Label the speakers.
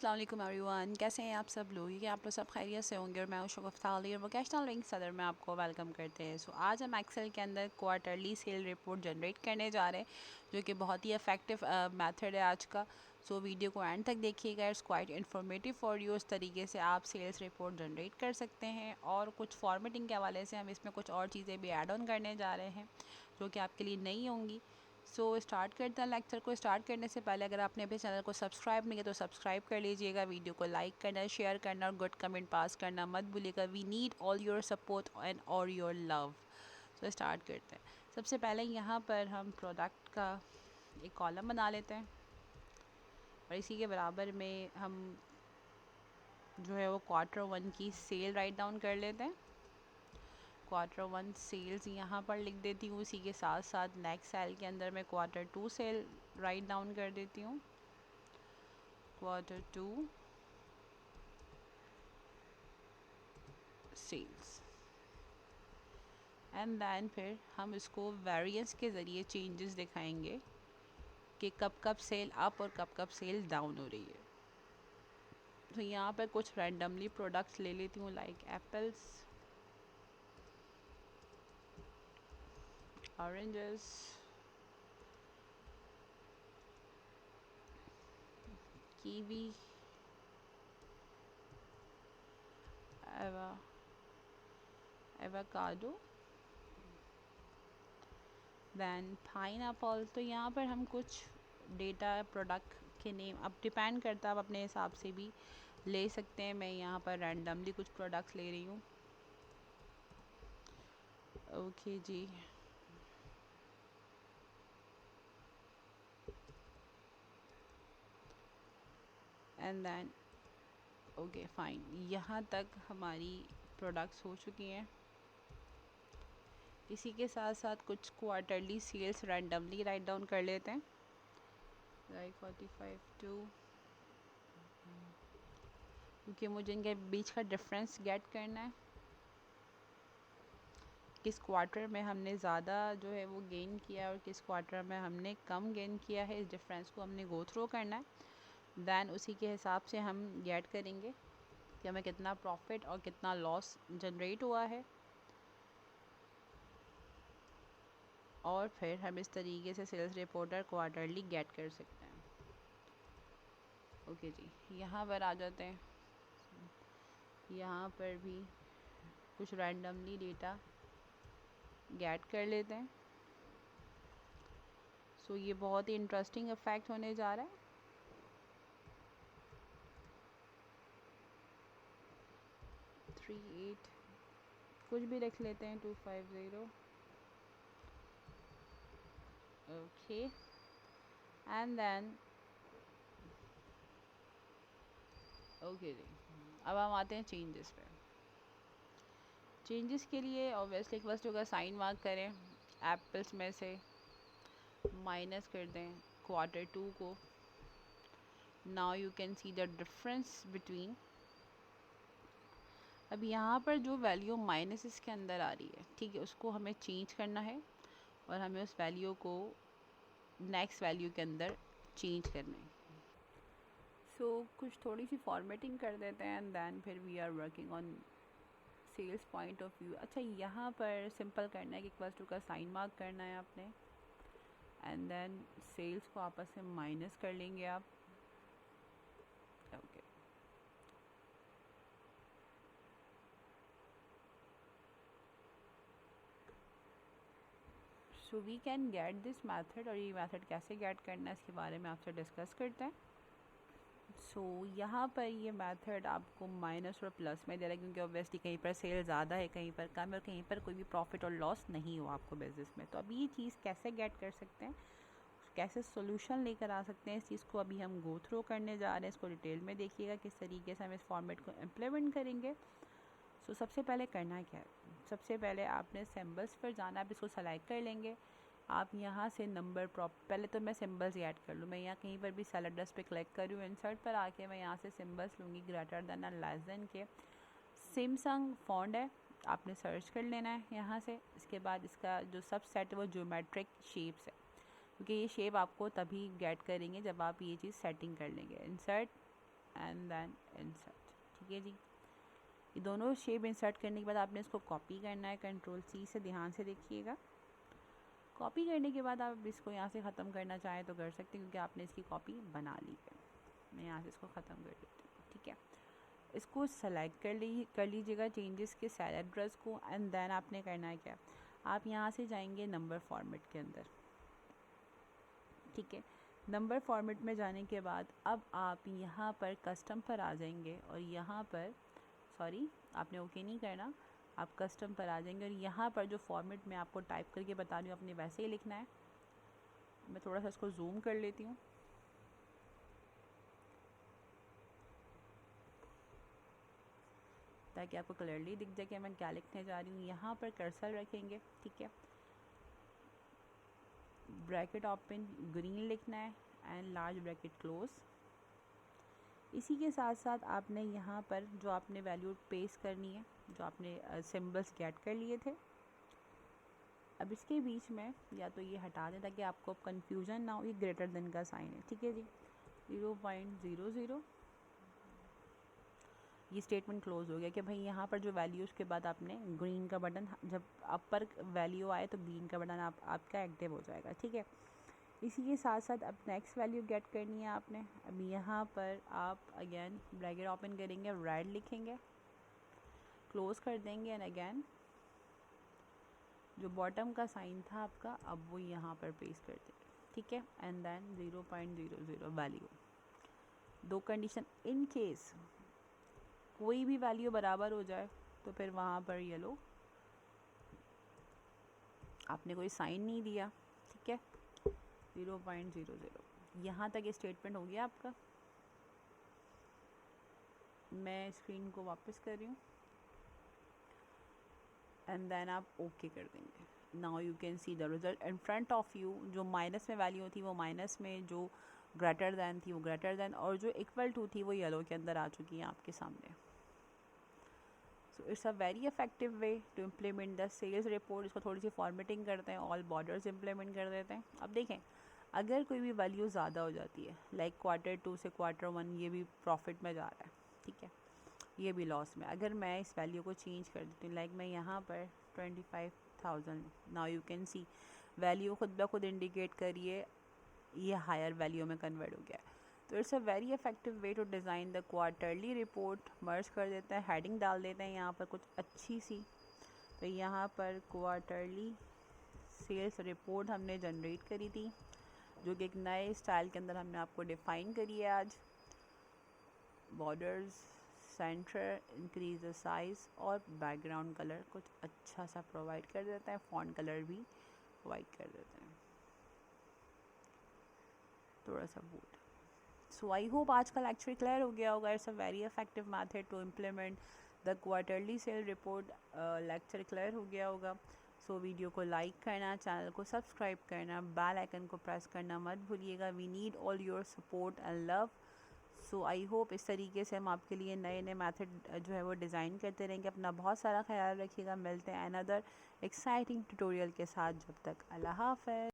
Speaker 1: अस्सलाम वालेकुम एवरीवन, कैसे हैं आप सब लोग? ये आप लोग सब खैरियत से होंगे और मैं हूं शगुफ्ता अली और वोकेशनल लिंक सदर में आपको वेलकम करते हैं। सो आज हम एक्सेल के अंदर क्वार्टरली सेल रिपोर्ट जनरेट करने जा रहे हैं, जो कि बहुत ही इफेक्टिव मेथड है आज का। सो वीडियो को एंड तक देखिएगा, it's quite informative for you. इस तरीके से आप सेल्स रिपोर्ट जनरेट कर सकते हैं और कुछ फॉर्मेटिंग के हवाले से हम इसमें कुछ और चीज़ें भी ऐड ऑन करने जा रहे हैं जो कि आपके लिए नई होंगी। सो स्टार्ट करते हैं लेक्चर को। स्टार्ट करने से पहले अगर आपने अपने चैनल को सब्सक्राइब नहीं किया तो सब्सक्राइब कर लीजिएगा, वीडियो को लाइक करना, शेयर करना और गुड कमेंट पास करना मत भूलिएगा। We need all your support and और योर लव। सो स्टार्ट करते हैं। सबसे पहले यहाँ पर हम प्रोडक्ट का एक कॉलम बना लेते हैं और इसी के बराबर में हम जो है वो Q1 की सेल राइट डाउन कर लेते हैं। Q1 सेल्स यहाँ पर लिख देती हूँ, उसी के साथ साथ नेक्स्ट सेल के अंदर मैं Q2 सेल राइट डाउन कर देती हूँ। Q2 सेल्स एंड देन फिर हम इसको वेरिएंस के ज़रिए चेंजेस दिखाएंगे कि कब कब सेल अप और कब कब सेल डाउन हो रही है। तो यहाँ पर कुछ रैंडमली प्रोडक्ट्स ले लेती हूँ, like apples, oranges, kiwi, avocado, than pineapple. तो यहाँ पर हम कुछ डेटा प्रोडक्ट के नेम, अब डिपेंड करता है, आप अपने हिसाब से भी ले सकते हैं। मैं यहाँ पर रैंडमली कुछ प्रोडक्ट्स ले रही हूँ। ओके जी, एंड देन ओके फाइन। यहाँ तक हमारी प्रोडक्ट्स हो चुकी हैं। इसी के साथ साथ कुछ quarterly sales randomly write down कर लेते हैं, लाइक 45 क्योंकि मुझे इनके बीच का डिफरेंस गेट करना है। किस क्वार्टर में हमने ज़्यादा जो है वो गेन किया और किस क्वार्टर में हमने कम गेन किया है, इस डिफरेंस को हमने गो थ्रू करना है। दैन उसी के हिसाब से हम गेट करेंगे कि हमें कितना प्रॉफिट और कितना लॉस जनरेट हुआ है, और फिर हम इस तरीके से सेल्स रिपोर्टर क्वार्टरली गेट कर सकते हैं। ओके जी, यहाँ पर आ जाते हैं। यहाँ पर भी कुछ रैंडमली डेटा गेट कर लेते हैं। सो ये बहुत ही इंटरेस्टिंग इफेक्ट होने जा रहा है। थ्री एट कुछ भी रख लेते हैं, 250। ओके, एंड देन ओके जी, अब हम आते हैं चेंजेस पे। चेंजेस के लिए ऑब्वियसली एक वस्तु का साइन मार्क करें, एप्पल्स में से माइनस कर दें Q2 को। Now you can see the difference between. अब यहाँ पर जो वैल्यू माइनस इसके अंदर आ रही है, ठीक है, उसको हमें चेंज करना है और हमें उस वैल्यू को नेक्स्ट वैल्यू के अंदर चेंज करना है। सो कुछ थोड़ी सी फॉर्मेटिंग कर देते हैं एंड देन फिर we are working on sales point of view. अच्छा, यहाँ पर सिंपल करना है कि इक्वल्स टू का साइन मार्क करना है आपने, एंड देन सेल्स को आपस में माइनस कर लेंगे आप। Okay, so we can get this method, और ये मेथड कैसे गेट करना है इसके बारे में आपसे डिस्कस करते हैं। सो यहाँ पर ये मेथड आपको माइनस और प्लस में दे रहा है, क्योंकि ऑब्वियसली कहीं पर सेल ज़्यादा है, कहीं पर कम है, और कहीं पर कोई भी प्रॉफिट और लॉस नहीं हो आपको बिजनेस में। तो अभी ये चीज़ कैसे गेट कर सकते हैं, कैसे सोल्यूशन लेकर आ सकते हैं, इस चीज़ को अभी हम गो थ्रू करने जा रहे हैं। इसको डिटेल में देखिएगा किस तरीके से हम इस फॉर्मेट को इम्प्लीमेंट करेंगे। सो सबसे पहले करना क्या है, सबसे पहले आपने सिम्बल्स पर जाना, आप इसको सेलेक्ट कर लेंगे। आप यहाँ से नंबर पहले तो मैं सिम्बल्स ऐड कर लूँ। मैं यहाँ कहीं पर भी सेल एड्रेस पे क्लिक करूँ, इंसर्ट पर आके मैं यहाँ से सिम्बल्स लूँगी, ग्रेटर देन और लेस देन के। सैमसंग फॉन्ट है, आपने सर्च कर लेना है यहाँ से। इसके बाद इसका जो सब सेट है वो ज्योमेट्रिक शेप्स है, क्योंकि ये शेप आपको तभी गेट करेंगे जब आप ये चीज़ सेटिंग कर लेंगे। Insert, and then insert. ठीक है जी, ये दोनों शेप इंसर्ट करने के बाद आपने इसको कॉपी करना है, कंट्रोल सी से, ध्यान से देखिएगा। कॉपी करने के बाद आप इसको यहाँ से ख़त्म करना चाहें तो कर सकते हैं, क्योंकि आपने इसकी कॉपी बना ली है। मैं यहाँ से इसको ख़त्म कर देती हूँ। ठीक है, इसको सेलेक्ट कर लीजिएगा चेंजेस के सेल एड्रेस को, एंड देन आपने करना है क्या, आप यहाँ से जाएंगे नंबर फॉर्मेट के अंदर। ठीक है, नंबर फॉर्मेट में जाने के बाद अब आप यहाँ पर कस्टम पर आ जाएंगे, और यहाँ पर सॉरी आपने ओके नहीं करना, आप कस्टम पर आ जाएंगे, और यहाँ पर जो फॉर्मेट मैं आपको टाइप करके बता रही हूँ आपने वैसे ही लिखना है। मैं थोड़ा सा इसको जूम कर लेती हूँ ताकि आपको क्लियरली दिख जाए कि मैं क्या लिखने जा रही हूँ। यहाँ पर कर्सर रखेंगे। ठीक है, ब्रैकेट ओपन ग्रीन लिखना है एंड लार्ज ब्रैकेट क्लोज। इसी के साथ साथ आपने यहाँ पर जो आपने वैल्यू पेस्ट करनी है, जो आपने सिंबल्स गेट कर लिए थे, अब इसके बीच में या तो ये हटा दें ताकि आपको कंफ्यूजन ना हो। ये ग्रेटर देन का साइन है। ठीक है जी, 0.00, ये स्टेटमेंट क्लोज हो गया कि भाई यहाँ पर जो वैल्यूज़ के बाद आपने ग्रीन का बटन, जब अपर वैल्यू आए तो ग्रीन का बटन आपका एक्टिव हो जाएगा। ठीक है, इसी के साथ साथ अब नेक्स्ट वैल्यू गेट करनी है आपने। अब यहाँ पर आप अगेन ब्रैकेट ओपन करेंगे, रेड लिखेंगे, क्लोज कर देंगे, एंड अगेन जो बॉटम का साइन था आपका अब वो यहाँ पर पेस्ट कर देंगे। ठीक है, एंड देन 0.00 वैल्यू। दो कंडीशन, इन केस कोई भी वैल्यू बराबर हो जाए तो फिर वहाँ पर ये लो आपने कोई साइन नहीं दिया। ठीक है, 0.00, यहाँ तक ये स्टेटमेंट हो गया आपका। मैं स्क्रीन को वापस कर रही हूँ एंड देन आप ओके कर देंगे। Now you can see the result in front of you. जो माइनस में वैल्यू थी वो माइनस में, जो ग्रेटर दैन थी वो ग्रेटर दैन, और जो इक्वल टू थी वो येलो के अंदर आ चुकी है आपके सामने। So it's a very effective way to implement the sales report. इसको थोड़ी सी फॉर्मेटिंग करते हैं, ऑल बॉर्डर्स इम्प्लीमेंट कर देते हैं। अब देखें, अगर कोई भी वैल्यू ज़्यादा हो जाती है, लाइक Q2 से Q1 ये भी प्रॉफिट में जा रहा है, ठीक है, ये भी लॉस में, अगर मैं इस वैल्यू को चेंज कर देती हूँ, लाइक मैं यहाँ पर 25,000, now you can see value खुद ब खुद इंडिकेट करिए ये हायर वैल्यू में कन्वर्ट हो गया है। तो it's a very effective way to design the quarterly report. Merge कर देते हैं, हेडिंग डाल देते हैं यहाँ पर कुछ अच्छी सी। तो यहाँ पर क्वार्टरली सेल्स रिपोर्ट हमने जनरेट करी थी, जो कि एक नए स्टाइल के अंदर हमने आपको डिफ़ाइन करी है आज। Borders, centre, increase the size, और बैकग्राउंड कलर कुछ अच्छा सा प्रोवाइड कर देते हैं, फॉन्ट कलर भी प्रोवाइड कर देते हैं, थोड़ा सा बोल्ड। सो आई होप आज का लेक्चर क्लियर हो गया होगा। It's a very effective method to implement the quarterly sale report. Lecture clear हो गया होगा। सो वीडियो को लाइक करना, चैनल को सब्सक्राइब करना, बेल आइकन को प्रेस करना मत भूलिएगा। We need all your support and love. So I hope इस तरीके से हम आपके लिए नए नए मेथड जो है वो डिज़ाइन करते रहेंगे। अपना बहुत सारा ख्याल रखिएगा। मिलते हैं अनदर एक्साइटिंग ट्यूटोरियल के साथ। जब तक अल्लाह हाफ़िज़।